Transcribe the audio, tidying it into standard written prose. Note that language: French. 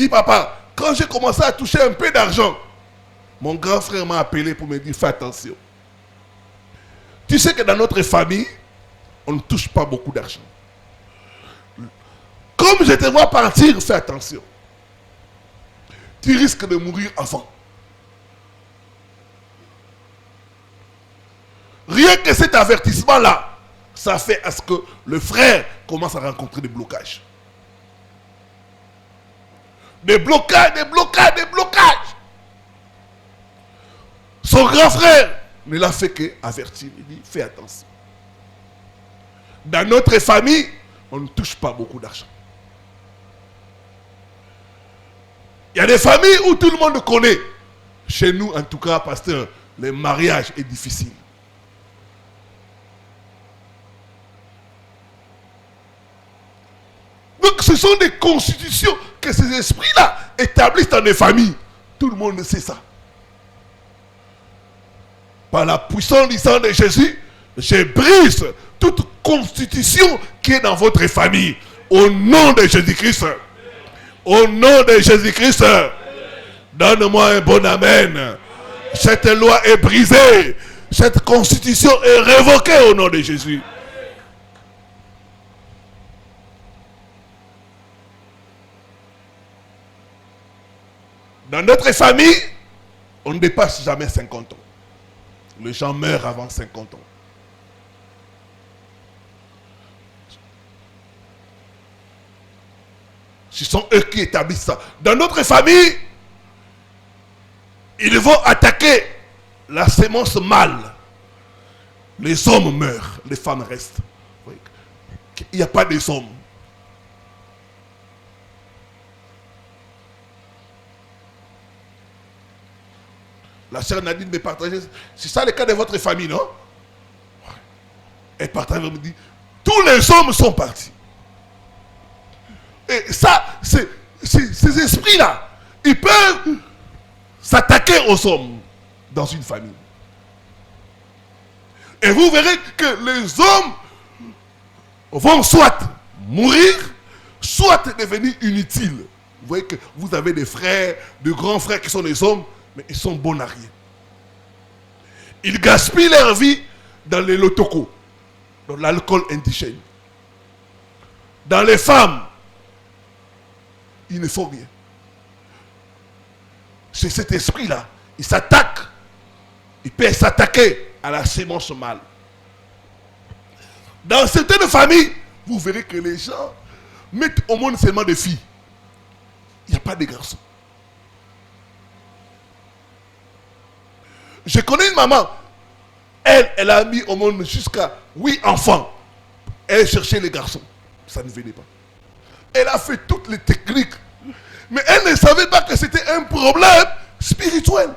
dit, papa, quand j'ai commencé à toucher un peu d'argent, mon grand frère m'a appelé pour me dire, fais attention. Tu sais que dans notre famille, on ne touche pas beaucoup d'argent. Comme je te vois partir, fais attention. Tu risques de mourir avant. Rien que cet avertissement-là, ça fait à ce que le frère commence à rencontrer des blocages. Des blocages, des blocages, des blocages. Son grand frère ne l'a fait qu'avertir. Il dit, fais attention. Dans notre famille, on ne touche pas beaucoup d'argent. Il y a des familles où tout le monde connaît. Chez nous, en tout cas, pasteur, le mariage est difficile. Donc ce sont des constitutions que ces esprits-là établissent dans les familles. Tout le monde sait ça. Par la puissance du sang de Jésus, je brise toute constitution qui est dans votre famille. Au nom de Jésus-Christ. Au nom de Jésus-Christ. Donne-moi un bon amen. Cette loi est brisée. Cette constitution est révoquée au nom de Jésus. Dans notre famille, on ne dépasse jamais 50 ans. Les gens meurent avant 50 ans. Ce sont eux qui établissent ça. Dans notre famille, ils vont attaquer la sémence mâle. Les hommes meurent, les femmes restent. Il n'y a pas des hommes. La sœur Nadine me partageait. C'est ça le cas de votre famille, non? Elle partage, elle me dit, tous les hommes sont partis. Et ça, ces esprits-là, ils peuvent s'attaquer aux hommes dans une famille. Et vous verrez que les hommes vont soit mourir, soit devenir inutiles. Vous voyez que vous avez des frères, de grands frères qui sont des hommes, mais ils sont bons à rien. Ils gaspillent leur vie dans les lotocos, dans l'alcool indigène. Dans les femmes, il ne faut rien. C'est cet esprit-là. Il s'attaque. Il peut s'attaquer à la sémence mâle. Dans certaines familles, vous verrez que les gens mettent au monde seulement des filles. Il n'y a pas de garçons. Je connais une maman. Elle a mis au monde jusqu'à 8 enfants. Elle cherchait les garçons. Ça ne venait pas. Elle a fait toutes les techniques. Mais elle ne savait pas que c'était un problème spirituel.